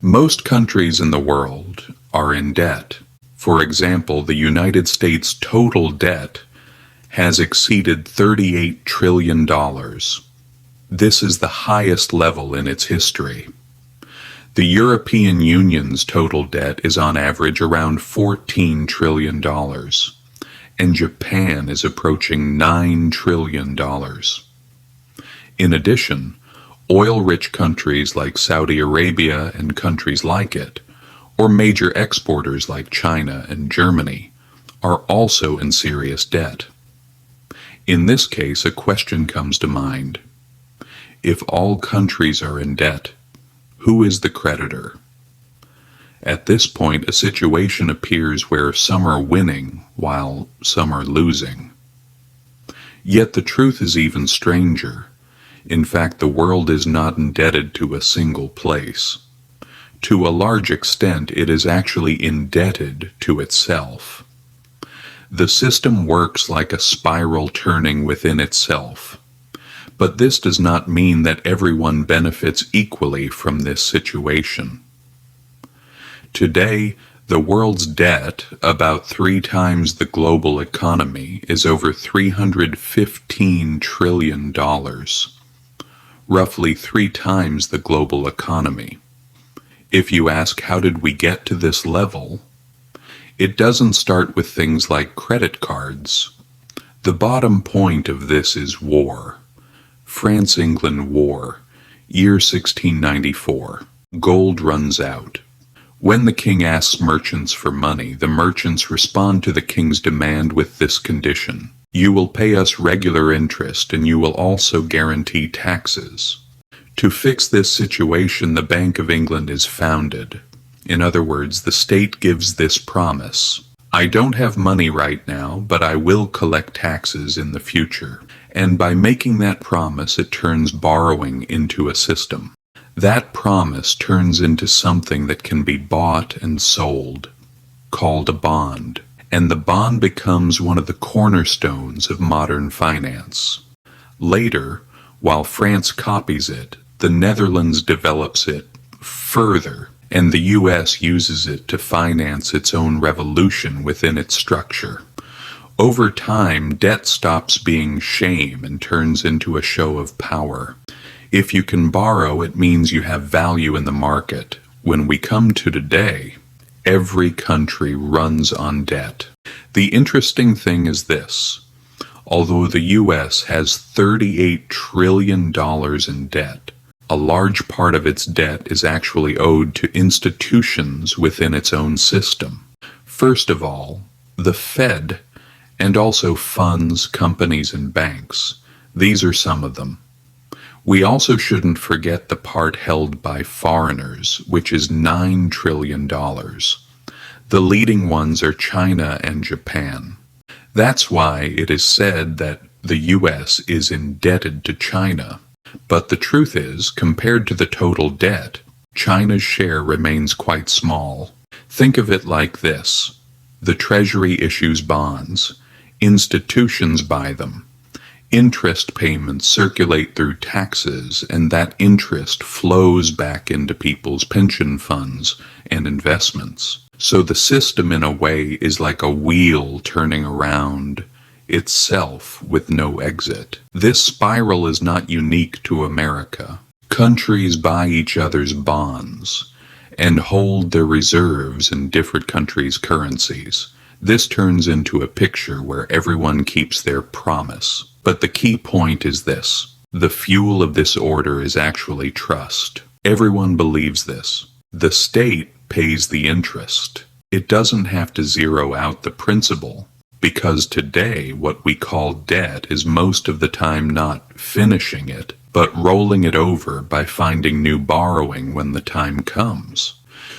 Most countries in the world are in debt. For example, the United States' total debt has exceeded $38 trillion. This is the highest level in its history. The European Union's total debt is on average around $14 trillion, and Japan is approaching $9 trillion. In addition, oil-rich countries like Saudi Arabia and countries like it, or major exporters like China and Germany, are also in serious debt. In this case, a question comes to mind. If all countries are in debt, who is the creditor? At this point, a situation appears where some are winning while some are losing. Yet the truth is even stranger. In fact, the world is not indebted to a single place. To a large extent, it is actually indebted to itself. The system works like a spiral turning within itself. But this does not mean that everyone benefits equally from this situation. Today, the world's debt, about 3 times the global economy, is over $315 trillion, roughly 3 times the global economy. If you ask how did we get to this level, it doesn't start with things like credit cards. The bottom point of this is war. France-England War, year 1694. Gold runs out. When the king asks merchants for money, the merchants respond to the king's demand with this condition: you will pay us regular interest and you will also guarantee taxes. To fix this situation, the Bank of England is founded. In other words, the state gives this promise: I don't have money right now, but I will collect taxes in the future. And by making that promise, it turns borrowing into a system. That promise turns into something that can be bought and sold, called a bond. And the bond becomes one of the cornerstones of modern finance. Later, while France copies it, the Netherlands develops it further, and the US uses it to finance its own revolution within its structure. Over time, debt stops being shame and turns into a show of power. If you can borrow, it means you have value in the market. When we come to today, every country runs on debt. The interesting thing is this: although the US has $38 trillion in debt, a large part of its debt is actually owed to institutions within its own system. First of all, the Fed, and also funds, companies, and banks. These are some of them. We also shouldn't forget the part held by foreigners, which is $9 trillion. The leading ones are China and Japan. That's why it is said that the US is indebted to China. But the truth is, compared to the total debt, China's share remains quite small. Think of it like this: the Treasury issues bonds. Institutions buy them. Interest payments circulate through taxes, and that interest flows back into people's pension funds and investments. So the system, in a way, is like a wheel turning around itself with no exit. This spiral is not unique to America. Countries buy each other's bonds and hold their reserves in different countries' currencies. This turns into a picture where everyone keeps their promise. But the key point is this: the fuel of this order is actually trust. Everyone believes this. The state pays the interest. It doesn't have to zero out the principal, because today what we call debt is most of the time not finishing it, but rolling it over by finding new borrowing when the time comes.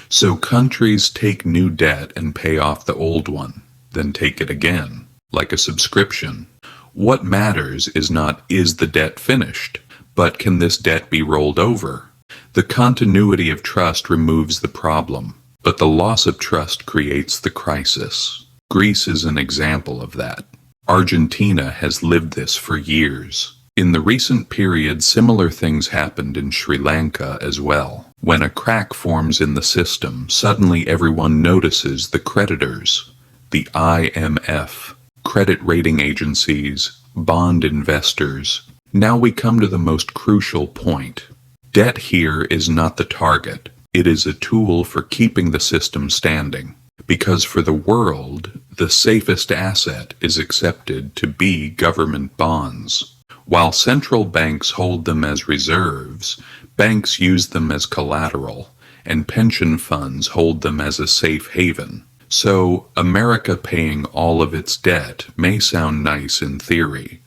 So countries take new debt and pay off the old one, then take it again, like a subscription. What matters is not, is the debt finished, but can this debt be rolled over? The continuity of trust removes the problem, but the loss of trust creates the crisis. Greece is an example of that. Argentina has lived this for years. In the recent period, similar things happened in Sri Lanka as well. When a crack forms in the system, suddenly everyone notices the creditors, the IMF, credit rating agencies, bond investors. Now we come to the most crucial point. Debt here is not the target. It is a tool for keeping the system standing. Because for the world, the safest asset is accepted to be government bonds. While central banks hold them as reserves, banks use them as collateral, and pension funds hold them as a safe haven. So, America paying all of its debt may sound nice in theory,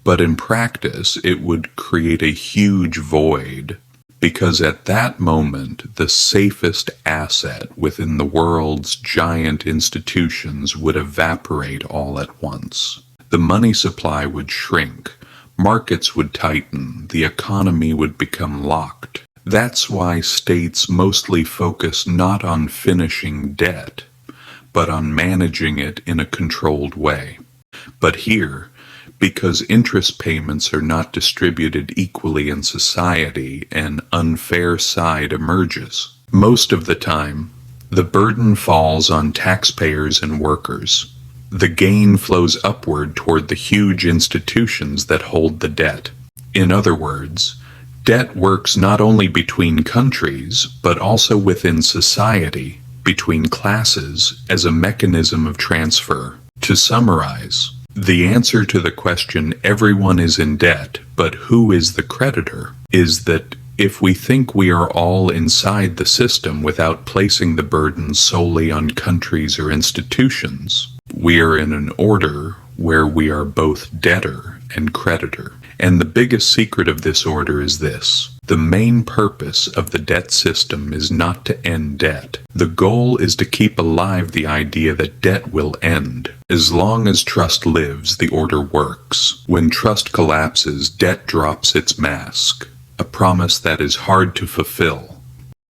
but in practice it would create a huge void, because at that moment the safest asset within the world's giant institutions would evaporate all at once. The money supply would shrink, markets would tighten, the economy would become locked. That's why states mostly focus not on finishing debt, but on managing it in a controlled way. But here, because interest payments are not distributed equally in society, an unfair side emerges. Most of the time, the burden falls on taxpayers and workers. The gain flows upward toward the huge institutions that hold the debt. In other words, debt works not only between countries, but also within society, between classes, as a mechanism of transfer. To summarize, the answer to the question, everyone is in debt, but who is the creditor, is that if we think we are all inside the system without placing the burden solely on countries or institutions, we are in an order where we are both debtor and creditor. And the biggest secret of this order is this: the main purpose of the debt system is not to end debt. The goal is to keep alive the idea that debt will end. As long as trust lives, the order works. When trust collapses, debt drops its mask, a promise that is hard to fulfill.